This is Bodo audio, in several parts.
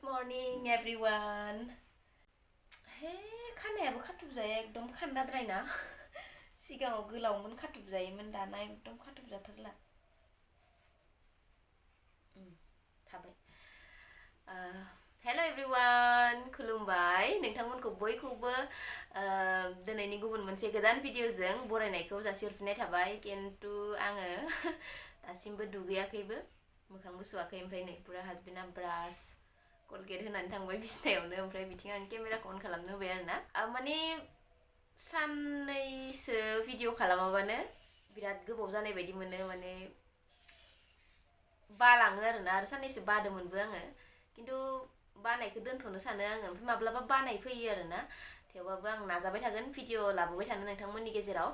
morning everyone. हे खानायाबो खाथुबजाया एकदम खान्दाद्रायना सिगाङाव गोलावमोन खाथुबजायोमोन दाना एकदम खाथुबजाथारला थाबाय हेलो एवरीवन खुलुमबाय नोंथांमोनखौ बयखौबो दिनैनि गुबुन मोनसे गोदान भिडिअजों बरायनायखौ जासिहरफिननाय थाबाय किन्तु आङो दासिमबो दुगैयाखैबो मोखांबो सुवाखै ओमफ्राय नै पुरा हासबेन्डआ ब्रास कलगेट होनानै थांबाय बिसिनायावनो ओमफ्राय बिथिं आं केमेराखौ अन खालामनो होबाय आरोना माने साननैसो भिडिअ खालामाबानो बिराद गोबाव जानाय बायदि मोनो माने बालाङो आरोना आरो साननैसो बादोंमोनबो आङो किन्तु बानायखौ दोनथ'नो सानो आङो ओमफ्राय माब्लाबा बानाय फैयो आरोना थेवबाबो आं नाजाबाय थागोन भिडिअ लाबोबाय थानो नोंथांमोननि गेजेराव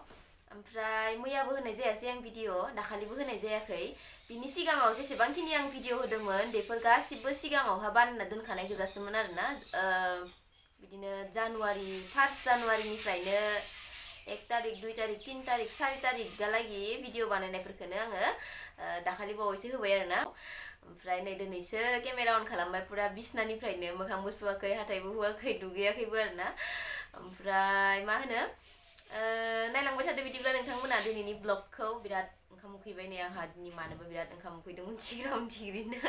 ओमफ्राय मैयाबो होनाय जायासै आं भिडिअ दाखालिबो होनाय जायाखै बिनि सिगाङाव जेसेबांखिनि आं भिडिअ होदोंमोन बेफोर गासिबो सिगाङावहा बानायना दोनखानाय गोजासोमोन आरोना बिदिनो जानुवारि 1 जानुवारिनिफ्रायनो 1 तारिख 2 तारिख 3 तारिख 4 तारिखहालागि भिडिअ बानायनायफोरखौनो आङो दाखालि बावैसो होबाय आरोना ओमफ्राय नै दिनैसो केमेरा अन खालामबाय पुरा बिसनानिफ्रायनो मोखांबो सुवाखै हाथायबो हुवाखै दुगैयाखैबो आरोना ओमफ्राय मा होनो नायलांबाय थादो बिदिब्ला नोंथांमोना दिनैनि ब्लगखौ बिराद ओंखाम उखैबाय नै आंहा दिनै मानोबा बिराद ओंखाम उखैदोंमोन थिग्राम-थिग्रिनो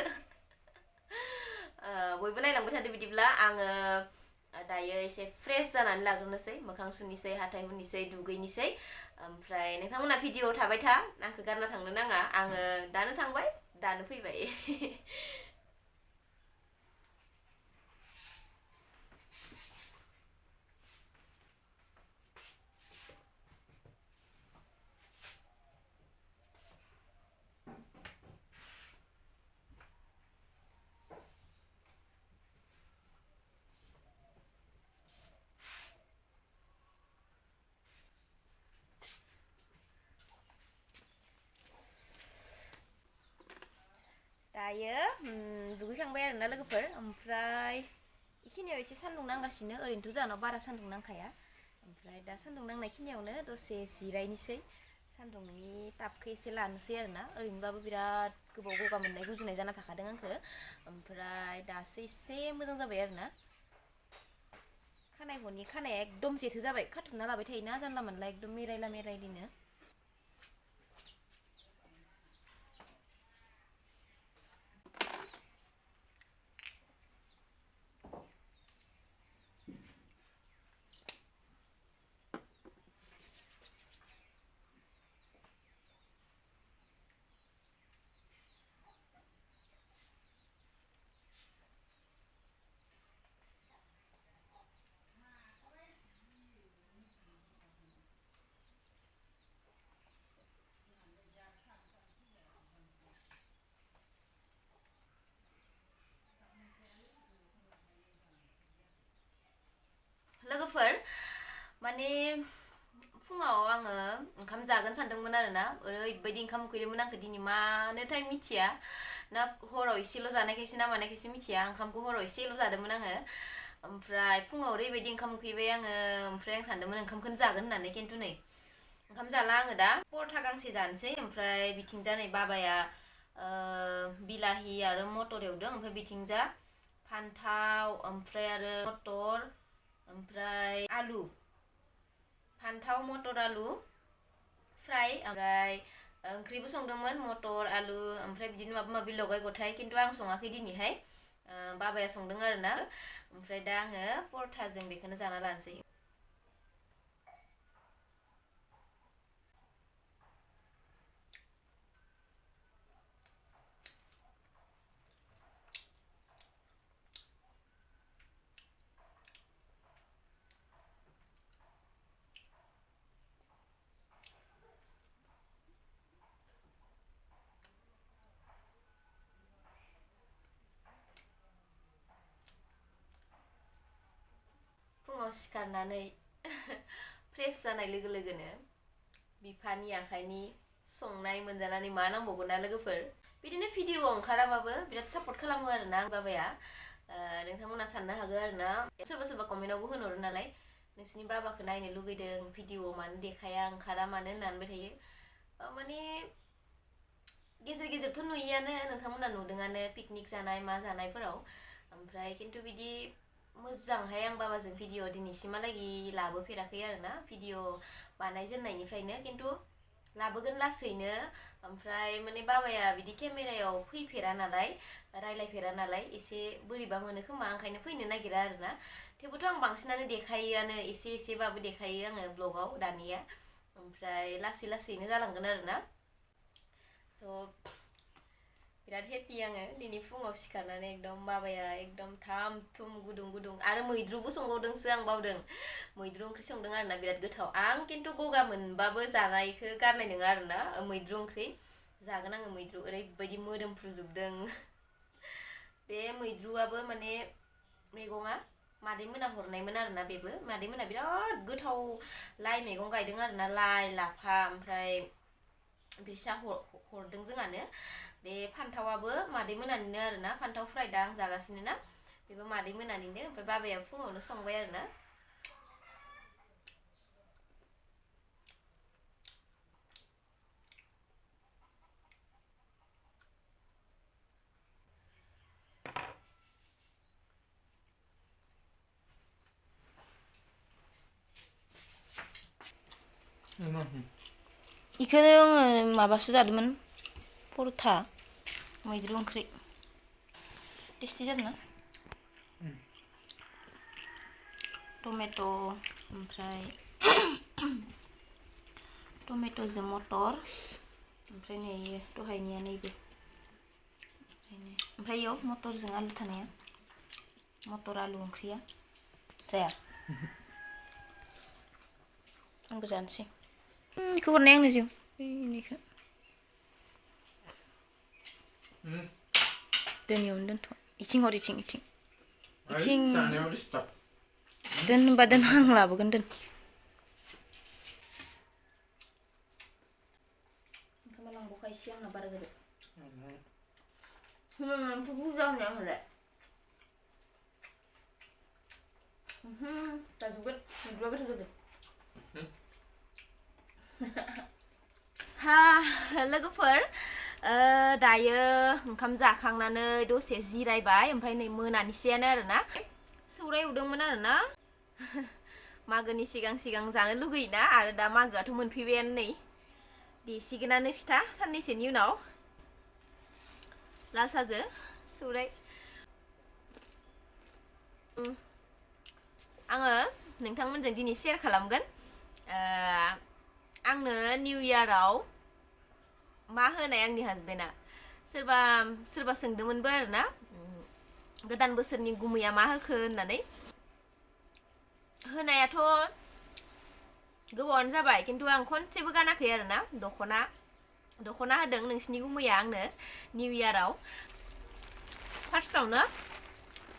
बयबो नायलांबाय थादो बिदिब्ला आङो दायो एसे फ्रेश जानानै लाग्रोनोसै मोखां सुनिसै हाथाय हुनिसै दुगैनोसै ओमफ्राय नोंथांमोना भिडिअ थाबाय था आंखौ गारना थांनो नाङा आङो दानो थांबाय दानो फैबाय दायो दुगैखांबाय आरोना लोगोफोर ओमफ्राय बेखिनियाव एसे सान्दुं नांगासिनो ओरैनोथ' जाहानाव बारा सान्दुं नांखाया ओमफ्राय दा सान्दुं नांनाय खिनियावनो दसे जिरायनोसै सान्दुंनि तापखौ एसे लानोसै आरोना ओरैनोबाबो बिराद गोबाव गगा मोननाय गुजुनाय जाना थाखादों आंखो ओमफ्राय दासो एसे मोजां जाबाय आरोना खानाय हनि खानाया एकदम जेथो जाबाय खाथुमना लाबाय थायोना जानला मोनला एकदम मेरायला मेरायलिनो लोगोफोर माने फुङाव आङो ओंखाम जागोन सानदोंमोन आरोना ओरैबायदि ओंखाम उखैदोंमोन आंखो दिनै मानोथाय मिथिया ना हराव एसेल' जानायखायसो ना मानायखायसो मिथिया ओंखामखौ हराव एसेल' जादोंमोन आङो ओमफ्राय फुङाव ओरैबायदि ओंखाम उखैबाय आङो ओमफ्राय आं सानदोंमोन ओंखामखौनो जागोन होननानै किन्तु नै ओंखाम जाला आङो दा परथा गांसे जानोसै ओमफ्राय बिथिंजा नै बाबाया बिलाहि आरो मटर एवदों ओमफ्राय बिथिंजा फान्थाव ओमफ्राय आरो मटर ओमफ्राय आलु फान्थाव मटर आलु फ्राय ओमफ्राय ओंख्रिबो संदोंमोन मटर आलु ओमफ्राय बिदिनो माबा माबि लगाय गथाय किन्तु आं सङाखै दिनैहाय बाबाया संदों आरोना ओमफ्राय दा आङो परथाजों बेखौनो जाना लानोसै फुङाव सिखारनानै फ्रेश जानाय लोगो लोगोनो बिफानि आखाइनि संनाय मोनजानानै मा नांबावगोन ना लोगोफोर बिदिनो भिडिअ ओंखाराबाबो बिराद सापर्ट खालामो आरोना बाबाया नोंथांमोना साननो हागौ आरोना सोरबा सोरबा कमेन्टआवबो होनहरो नालाय नोंसिनि बाबाखौ नायनो लुगैदों भिडिअ मानो देखाया ओंखारा मानो होननानै थायो माने गेजेर गेजेरथ' नुयोआनो नोंथांमोना नुदोंआनो पिकनिक जानाय मा जानायफोराव ओमफ्राय खिन्थु बिदि मोजांहाय आं बाबाजों भिडिअ दिनैसिमहालागै लाबोफेराखै आरोना भिडिअ बानायजेननायनिफ्रायनो खिन्थु लाबोगोन लासैनो ओमफ्राय माने बाबाया बिदि केमेरायाव फैफेरा नालाय रायलायफेरा नालाय एसे बोरैबा मोनो खोमा ओंखायनो फैनो नागिरा आरोना थेवबोथ' आं बांसिनानो देखायोआनो एसेबाबो देखायो आङो ब्लगाव दानिया ओमफ्राय लासै लासैनो जालांगोन आरोना स' बिराद हेपि आङो दिनै फुङाव सिखारनानै एकदम बाबाया एकदम थाम थुम गुदुं गुदुं आरो मैद्रुबो संबावदोंसो आं बावदों मैद्रु ओंख्रि संदों आरोना बिराद गोथाव आं खिन्थु गगा मोनबाबो जानायखौ गारनाय नङा आरोना मैद्रु ओंख्रि जागोन आङो मैद्रु ओरैबायदि मोदोमफ्रुजोबदों बे मैद्रुआबो माने मैगङा मादैमोना हरनायमोन आरोना बेबो मादैमोना बिराद गोथाव लाइ मैगं गायदों आरोना लाइ लाफा ओमफ्राय बिसा हरदों जोंहानो बे फान्थावाबो मादैमोनानिनो आरोना फान्थाव फ्राय दा आं जागासिनो ना बेबो मादैमोनानिनो ओमफ्राय बाबाया फुङावनो संबाय आरोना इखौनो आङो माबासो जादोंमोन परथा मैद्रु ओंख्रि टेस्टि जादोंना टमेट' ओमफ्राय टमेट'जों मटर ओमफ्राय नै दहायनिया नैबे ओमफ्राय इयाव मटरजों आलु थानाया मटर आलु ओंख्रिया जाया आंबो जानोसै बेखौ हरनाय आंनो जिउ बेनिखौ दोनियावनो दोनथ' इथिं हर इथिं दोन होनबा दोन आं लाबोगोन दोन ओंखामा लांबावखायसै आंना बारा गोदो मानोथ' बुरजा होनाया आंलाय जाजोबगोन मैद्रुआ गोथाव जादों हा लोगोफोर दायो ओंखाम जाखांनानै दसे जिरायबाय ओमफ्राय नै मोनानिसैयानो आरोना सौराय एवदोंमोन आरोना मागोनि सिगां जानो लुगैयोना आरो दा मागोआथ' मोनफैबायानो नै देसिगोनानो फिथा साननैसोनि उनाव लाल साजो सौराय आङो नोंथांमोनजों दिनै शेयार खालामगोन आंनो निउ इयाराव मा होनाय आंनि हासबेन्डआ सोरबा सोंदोंमोनबो आरोना गोदान बोसोरनि गुमैया मा होखो होननानै होनायाथ' गोबावानो जाबाय खिन्थु आं खनसेबो गानाखै आरोना दख'ना होदों नोंसिनि गुमैया आंनो निउ इयाराव फार्स्टआवनो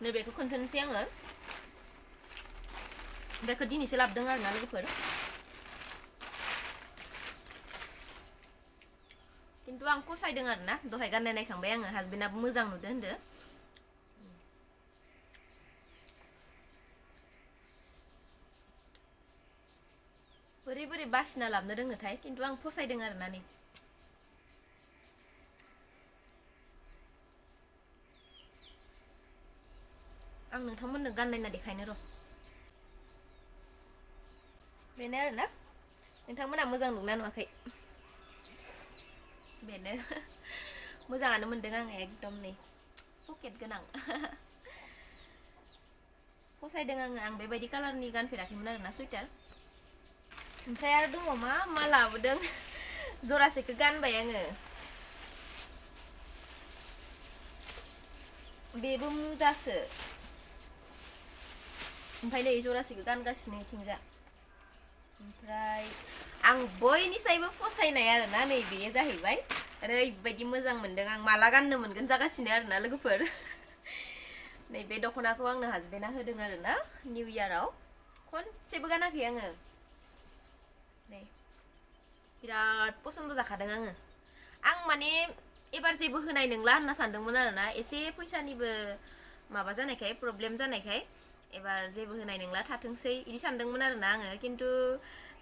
नैबेखौ खोन्थानोसै आङो बेखौ दिनैसो लाबोदों आरोना लोगोफोर खिन्थु आं फसायदों आरोना दहाय गाननाय नायखांबाय आङो हासबेन्डआबो मोजां नुदों होनदो बोरै बासिना लाबोनो रोङोथाय खिन्थु आं फसायदों आरोना नै आं नोंथांमोननो गाननायना देखायनो र' बेनो आरोना नोंथांमोना मोजां नुना नुवाखै बेनो मोजाङानो मोनदों आङो एकदम नै पकेट गोनां फसायदों आं बेबायदि कालारनि गानफेराखैमोन आरोना सुइटार ओमफ्राय आरो दङ मा लाबोदों जरासेखौ गानबाय आङो बेबो मुजासो ओमफ्राय नै जरासेखौ गानगासिनो इथिंजा ओमफ्राय आं बयनिसायबो फसायनाय आरोना नै बेयो जाहैबाय ओरैबायदि मोजां मोनदों आं माला गाननो मोनगोन जागासिनो आरोना लोगोफोर नैबे दख'नाखौ आंनो हासबेन्डआ होदों आरोना निउ इयाराव खनसेबो गानाखै आङो नै बिराद पसन्द जाखादों आं माने एबार जेबो होनाय नंला होनना सानदोंमोन आरोना एसे फैसानिबो माबा जानायखाय प्रब्लेम जानायखाय एबार जेबो होनाय नंला थाथोंसै इदि सानदोंमोन आरोना आङो खिन्थु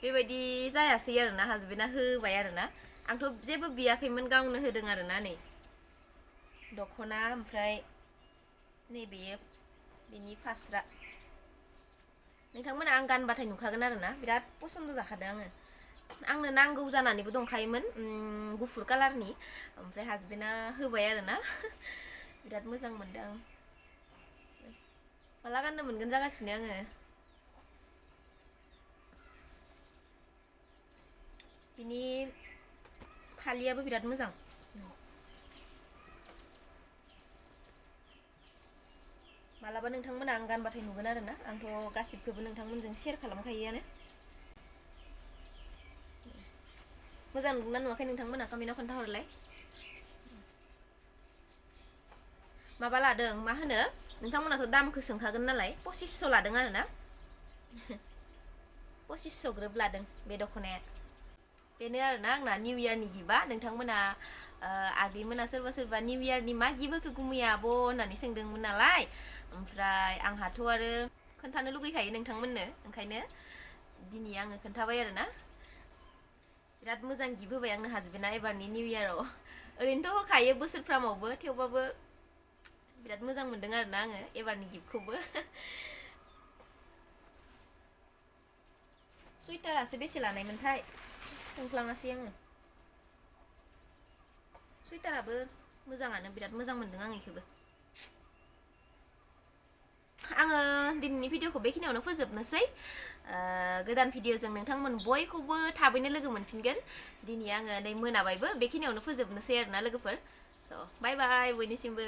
बेबायदि जायासै आरोना हासबेन्डआ होबाय आरोना आंथ' जेबो बियाखैमोन गावनो होदों आरोना नै दख'ना ओमफ्राय नैबे बेनि फास्रा नोंथांमोना आं गानबाथाय नुखागोन आरोना बिराद पसन्द जाखादों आंनो नांगौ जानानैबो दंखायोमोन गुफुर कालारनि ओमफ्राय हाजबेन्डआ होबाय आरोना बिराद मोजां मोनदों आं माला गाननो मोनगोन जागासिनो आङो बिनि फालियाबो बिराद मोजां मालाबा नोंथांमोना आं गानबाथाय नुगोन आरोना आंथ' गासिबखौबो नोंथांमोनजों शेयार खालामखायोआनो मोजां नुदोंना नुवाखै नोंथांमोना कमेन्टआव खोन्थाहरलाय माबा लादों मा होनो नोंथांमोनाथ' दामखौ सोंखागोन नालाय 2500 लादों आरोना 2500 ग्रोब लादों बे दख'नाया बेनो आरोना आंना निउ इयारनि गिफ्टआ नोंथांमोना आगैमोना सोरबा सोरबा निउ इयारनि मा गिफ्ट होखो गुमैया आब' होननानै सोंदोंमोन नालाय ओमफ्राय आंहाथ' आरो खोन्थानो लुगैखायो नोंथांमोननो ओंखायनो दिनै आङो खोन्थाबाय आरोना बिराद मोजां गिफ्ट होबाय आंनो हाजबेन्डआ एबारनि निउ इयाराव ओरैनोथ' होखायो बोसोरफ्रामावबो थेवबाबो बिराद मोजां मोनदों आरोना आङो एबारनि गिफ्टखौबो सुइटारासो बेसे लानायमोनथाय सोंफ्लाङासै आङो सुइटाराबो मोजाङानो बिराद मोजां मोनदों आं इखौबो आङो दिनैनि भिडिअखौ बेखिनियावनो फोजोबनोसै गोदान भिडिअजों नोंथांमोन बयखौबो थाबैनो लोगो मोनफिनगोन दिनै आङो नै मोनाबायबो बेखिनियावनो फोजोबनोसै आरोना लोगोफोर स' बाय बाय बयनिसिमबो